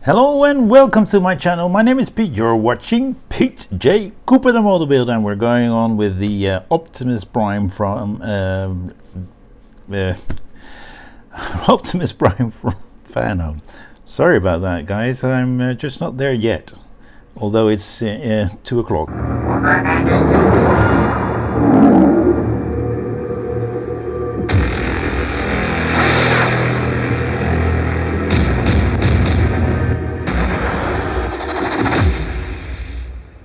Hello and welcome to my channel. My name is Pete. You're watching Pete J. Cooper the Motor Builder, and we're going on with the Optimus Prime from Optimus Prime from Fanhome. Sorry about that, guys. I'm just not there yet, although it's 2 o'clock.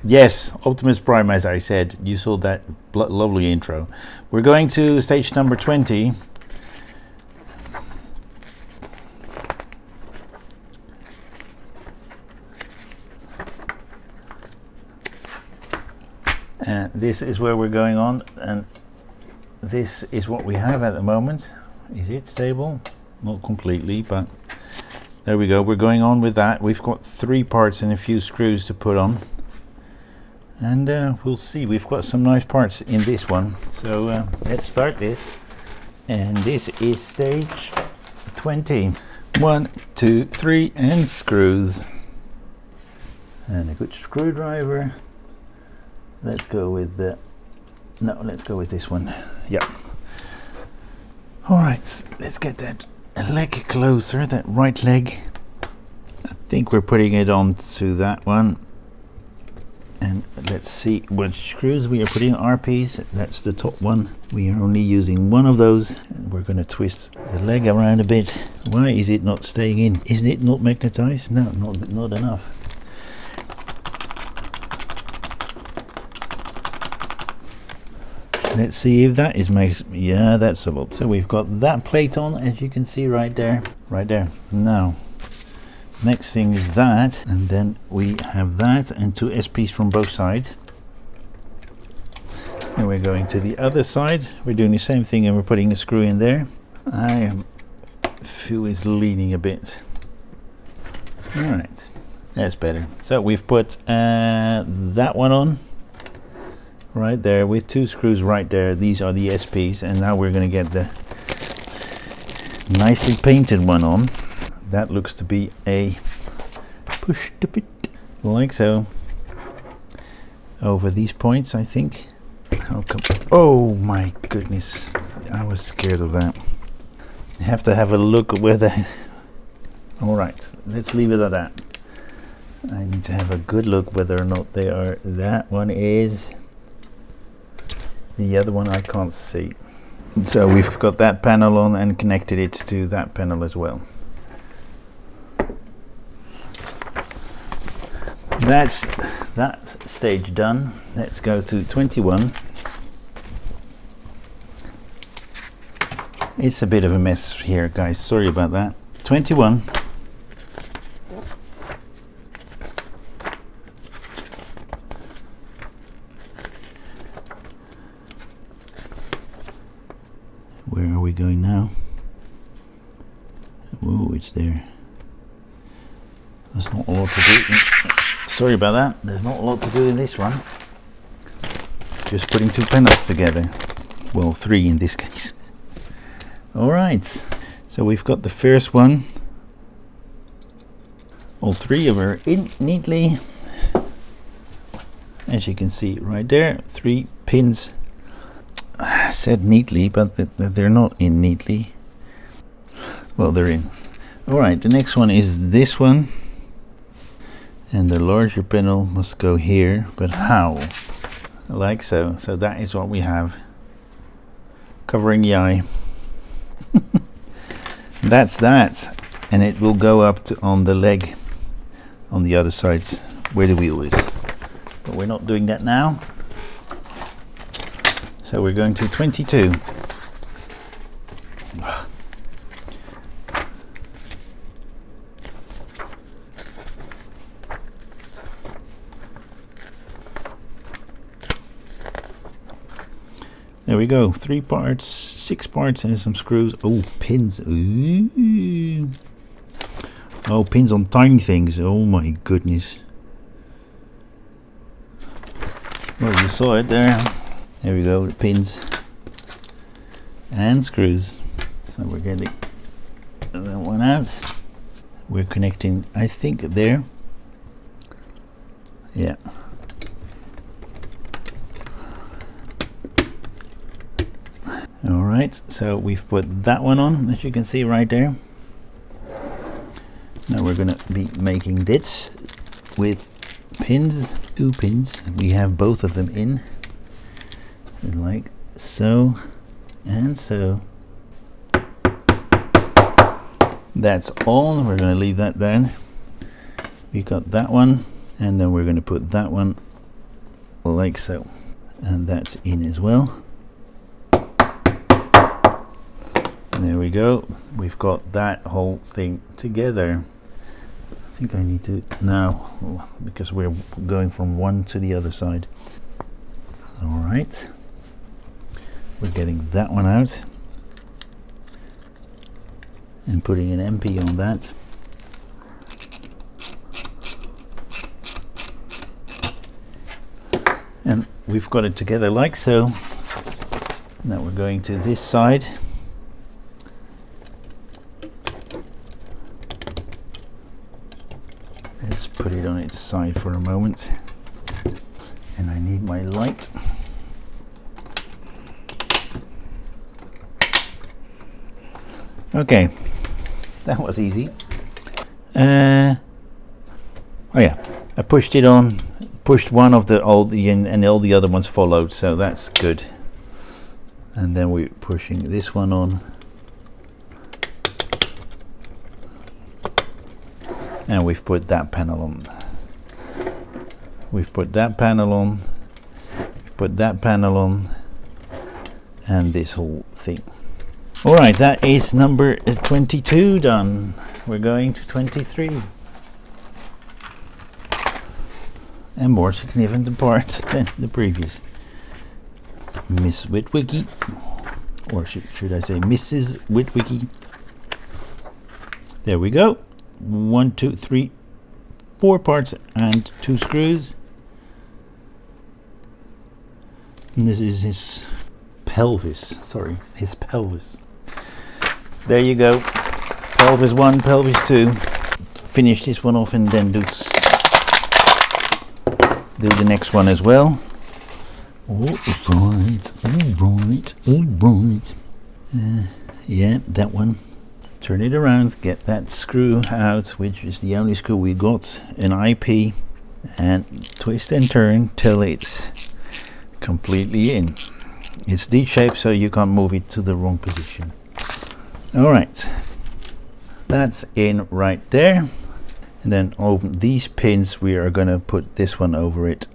Yes, Optimus Prime, as I said. You saw that lovely intro. We're going to stage number 20. And this is where we're going on, and this is what we have at the moment. Is it stable? Not completely, but there we go. We're going on with that. We've got 3 parts and a few screws to put on. And we'll see. We've got some nice parts in this one, so let's start this. And this is stage 20. 1, 2, 3, and screws, and a good screwdriver. Let's go with the let's go with this one. Yep. All right, let's get that leg closer, that right leg. I think we're putting it onto that one. And let's see what screws we are putting on. RPs, that's the top one. We are only using one of those, and we're going to twist the leg around a bit. Why is it not staying in? Isn't it not magnetized? No, not enough. Let's see if that is yeah, that's a lot. So we've got that plate on, as you can see right there. Now next thing is that, and then we have that and 2 SPs from both sides. And we're going to the other side. We're doing the same thing, and we're putting a screw in there. I feel it's leaning a bit. All right, that's better. So we've put that one on right there with 2 screws right there. These are the SPs, and now we're going to get the nicely painted one on. That looks to be a push to bit, like so, over these points, I think. How come? Oh my goodness, I was scared of that. You have to have a look where the all right, let's leave it at that. I need to have a good look whether or not they are. That one is, the other one I can't see. So we've got that panel on and connected it to that panel as well. That's that stage done. Let's go to 21. It's a bit of a mess here, guys. Sorry about that. 21. Where are we going now? Oh, it's there. There's not a lot to do. Sorry about that. There's not a lot to do in this one. Just putting 2 panels together. Well, 3 in this case. All right. So we've got the first one. All 3 of them are in neatly. As you can see right there, 3 pins. I said neatly, but they're not in neatly. Well, they're in. All right. The next one is this one. And the larger panel must go here, but how? Like so. So that is what we have, covering the eye. That's that, and it will go up to on the leg on the other side where the wheel is. But we're not doing that now. So we're going to 22. There we go, 3 parts, 6 parts, and some screws. Oh, pins. Ooh. Oh, pins on tiny things. Oh my goodness. Well, you saw it there. There we go, the pins and screws. So we're getting that one out. we're connecting, I think, there. Yeah. All right, so we've put that one on, as you can see right there. Now we're going to be making this with pins, 2 pins. We have both of them in, like so and so. That's all. We're going to leave that down. We got that one, and then we're going to put that one like so, and that's in as well. And there we go. We've got that whole thing together. I think I need to now, because we're going from one to the other side. All right, we're getting that one out and putting an MP on that. And we've got it together like so. Now we're going to this side. Let's put it on its side for a moment. And I need my light. Okay, that was easy. Oh yeah, I pushed it on, pushed one of the old and all the other ones followed, so that's good. And then we're pushing this one on. And we've put that panel on. We've put that panel on. We've put that panel on. And this whole thing. Alright, that is number 22 done. We're going to 23. And more significant parts than the previous. Miss Witwicky. Or should I say Mrs. Witwicky. There we go. 1, 2, 3, 4 parts and 2 screws. And this is his pelvis. Sorry, his pelvis. There you go. Pelvis 1, pelvis 2. Finish this one off and then do the next one as well. Alright. Yeah, that one. Turn it around, get that screw out, which is the only screw we got, an IP, and twist and turn till it's completely in. It's D-shaped, so you can't move it to the wrong position. Alright, that's in right there. And then over these pins, we are going to put this one over it.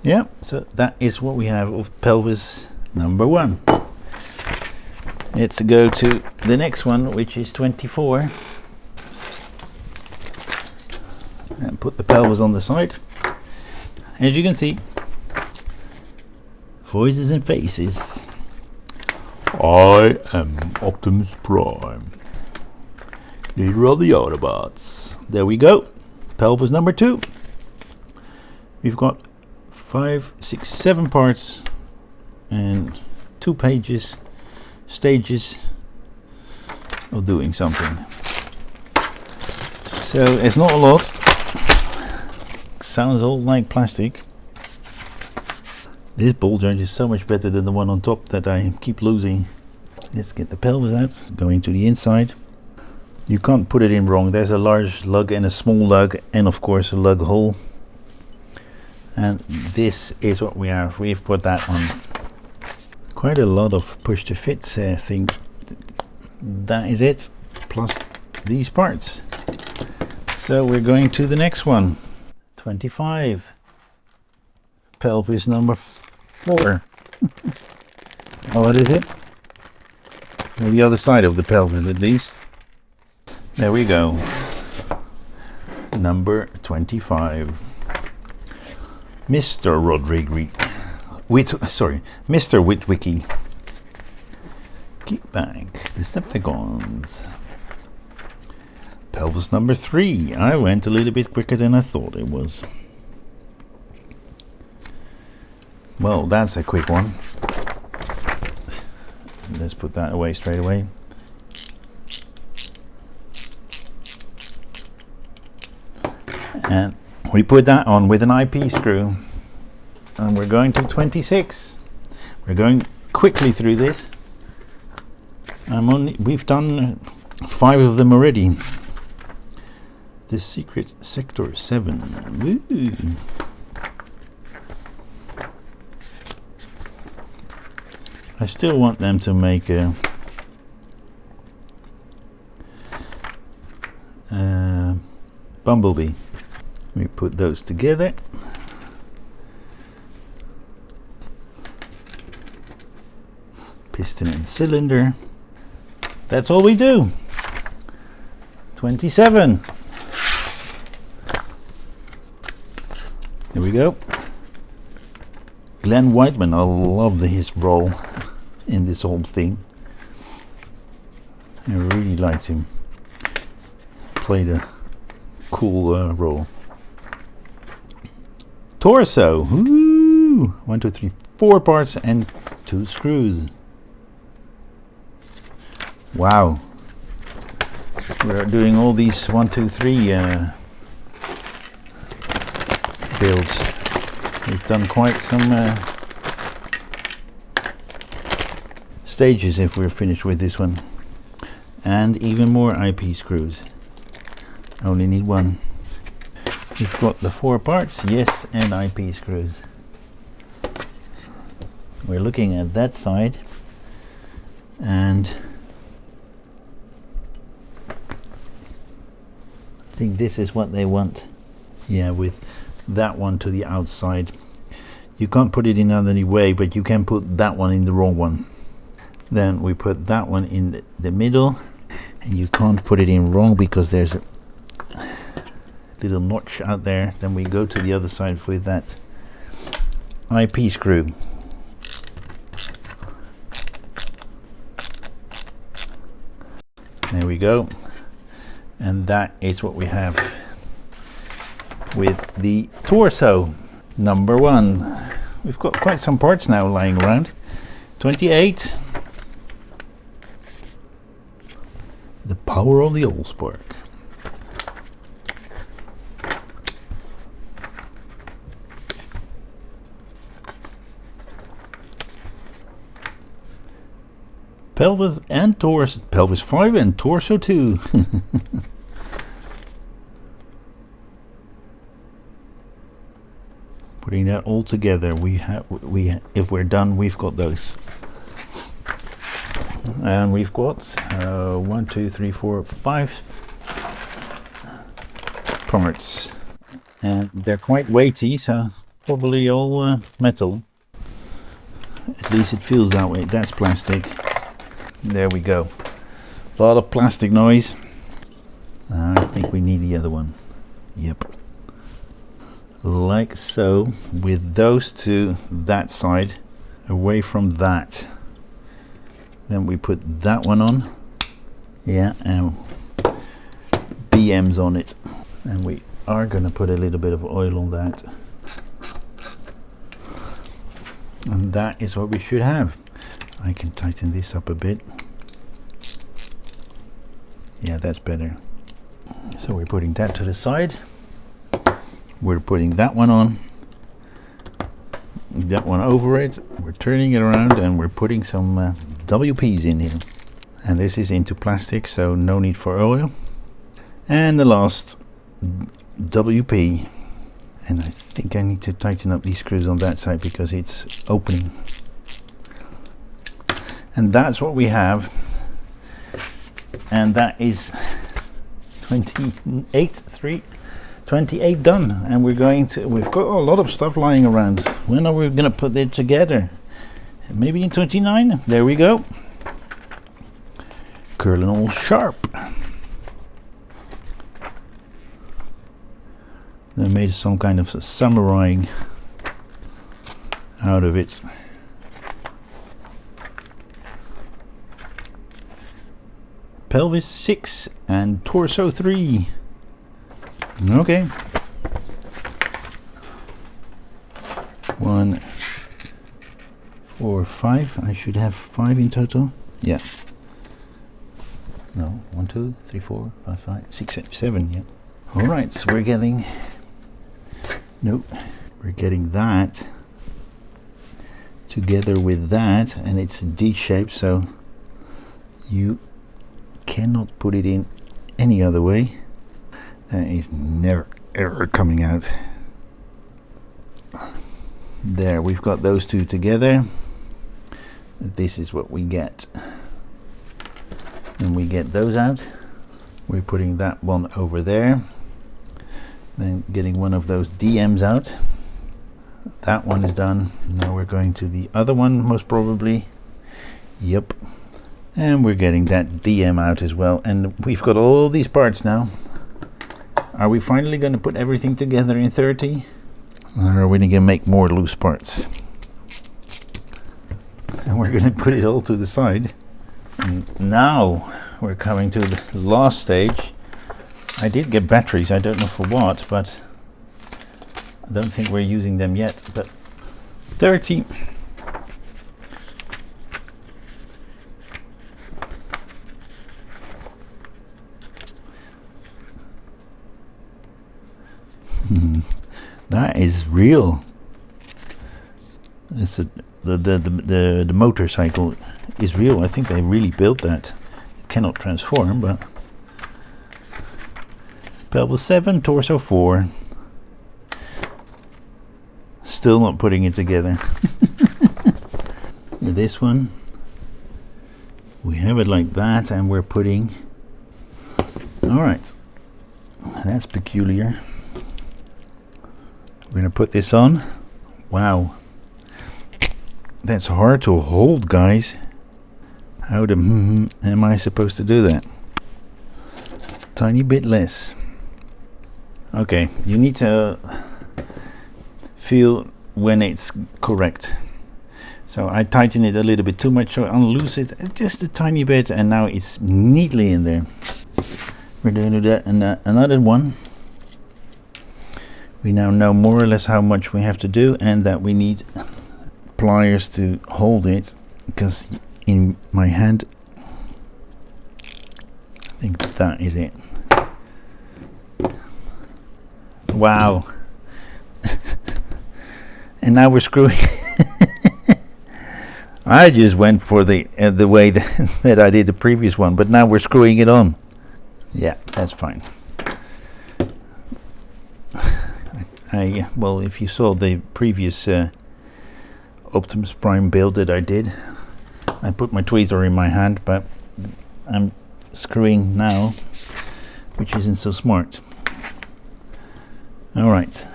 Yeah, so that is what we have of pelvis number 1. Let's go to the next one, which is 24. And put the pelvis on the side. As you can see, voices and faces. I am Optimus Prime, leader of the Autobots. There we go. Pelvis number 2. We've got 5, 6, 7 parts and 2 pages. Stages of doing something. So it's not a lot. Sounds all like plastic. This ball joint is so much better than the one on top that I keep losing. Let's get the pelvis out, going to the inside. You can't put it in wrong. There's a large lug and a small lug, and of course a lug hole. And this is what we have. We've put that on. Quite a lot of push to fit things. That is it, plus these parts. So we're going to the next one. 25. Pelvis number 4. Oh, what is it? Well, the other side of the pelvis at least. There we go. Number 25. Mr. Rodriguez. Mr. Witwicky. Kickback. Decepticons. Pelvis number 3. I went a little bit quicker than I thought it was. Well, that's a quick one. Let's put that away straight away. And we put that on with an IP screw, and we're going to 26. We're going quickly through this. We've done 5 of them already. The secret sector 7. Woo. I still want them to make a bumblebee. We put those together. Piston and cylinder. That's all we do. 27. There we go. Glenn Whiteman, I love his role in this whole thing. I really liked him. Played a cool role. Torso. Ooh. 1, 2, 3, 4 parts and 2 screws. Wow. We're doing all these 1, 2, 3 builds. We've done quite some stages if we're finished with this one. And even more IP screws. Only need 1. We've got the 4 parts, yes, and IP screws. We're looking at that side, and I think this is what they want. Yeah, with that one to the outside. You can't put it in any way, but you can put that one in the wrong one. Then we put that one in the middle, and you can't put it in wrong because there's a little notch out there. Then we go to the other side with that IP screw. There we go. And that is what we have with the torso number 1. We've got quite some parts now lying around. 28. The power of the Allspark. Pelvis and torso. Pelvis 5 and torso 2. Putting that all together, if we're done, we've got those. And we've got 1, 2, 3, 4, 5 parts, and they're quite weighty, so probably all metal. At least it feels that way. That's plastic. There we go. A lot of plastic noise. I think we need the other one. Yep. Like so, with those two that side, away from that. Then we put that one on. Yeah, and BMs on it. And we are going to put a little bit of oil on that. And that is what we should have. I can tighten this up a bit. Yeah, that's better. So we're putting that to the side. We're putting that one on. That one over it. We're turning it around and we're putting some WPs in here. And this is into plastic, so no need for oil. And the last WP. And I think I need to tighten up these screws on that side because it's opening. And that's what we have. And that is 28 done. And we've got a lot of stuff lying around. When are we going to put it together? Maybe in 29. There we go. Curling all sharp. They made some kind of samurai out of it. Pelvis 6 and torso 3. Okay. 1, 4, 5. I should have 5 in total. Yeah. No, 1, 2, 3, 4, 5, 6, 7. Yeah. All right, so we're getting Nope, we're getting that together with that, and it's a D shape, so you cannot put it in any other way. That is never ever coming out. There, we've got those two together. This is what we get. And we get those out. We're putting that one over there. Then getting one of those DMs out. That one is done. Now we're going to the other one, most probably. Yep. And we're getting that DM out as well. And we've got all these parts now. Are we finally going to put everything together in 30? Or are we going to make more loose parts? So we're going to put it all to the side. And now we're coming to the last stage. I did get batteries, I don't know for what, but I don't think we're using them yet. But 30. That is real. It's the motorcycle is real. I think they really built that. It cannot transform, but pelvis 7, torso 4. Still not putting it together. This one, we have it like that, and we're putting. All right, that's peculiar. We're gonna put this on. Wow, that's hard to hold, guys. How the am I supposed to do that? Tiny bit less. Okay, you need to feel when it's correct. So I tighten it a little bit too much, so I'll loose it just a tiny bit, and now it's neatly in there. We're going to do that, and another one. We now know more or less how much we have to do, and that we need pliers to hold it, because in my hand, I think that is it. Wow. And now we're screwing. I just went for the way that I did the previous one, but now we're screwing it on. Yeah, that's fine. Well, if you saw the previous Optimus Prime build that I did, I put my tweezer in my hand, but I'm screwing now, which isn't so smart. All right.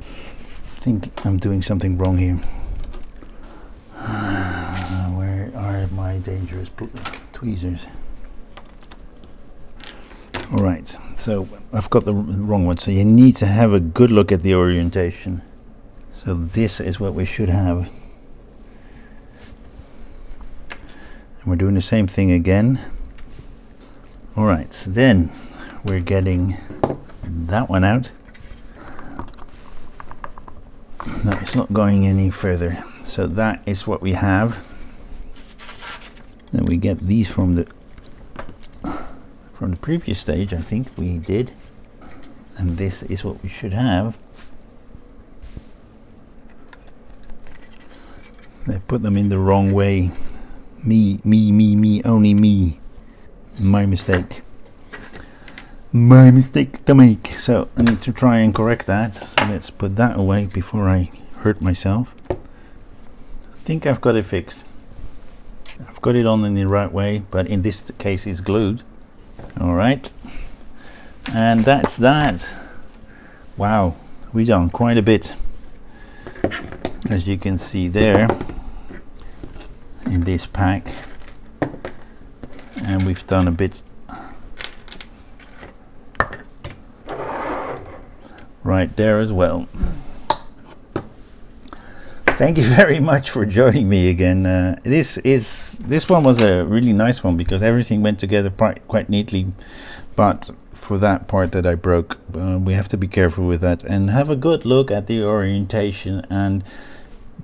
I think I'm doing something wrong here. Where are my dangerous tweezers? All right, so I've got the wrong one, so you need to have a good look at the orientation. So this is what we should have. And we're doing the same thing again. All right, then we're getting that one out. No, it's not going any further. So that is what we have. Then we get these from the previous stage, I think we did. And this is what we should have. They put them in the wrong way. Me, only me. My mistake. My mistake to make. So I need to try and correct that. So let's put that away before I hurt myself. I think I've got it fixed. I've got it on in the right way, but in this case it's glued. All right, and that's that. Wow, we've done quite a bit, as you can see there in this pack, and we've done a bit right there as well. Thank you very much for joining me again. This one was a really nice one because everything went together quite neatly, but for that part that I broke, we have to be careful with that and have a good look at the orientation. And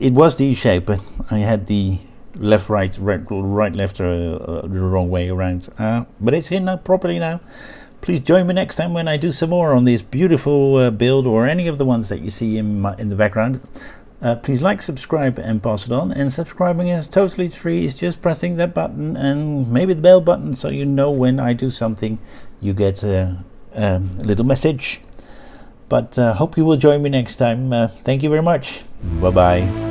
it was D-shaped, but I had the left right left the wrong way around, but it's in now properly now. Please join me next time when I do some more on this beautiful build, or any of the ones that you see in the background. Please like, subscribe, and pass it on. And subscribing is totally free. It's just pressing that button and maybe the bell button, so you know when I do something, you get a little message. But hope you will join me next time. Thank you very much. Bye bye.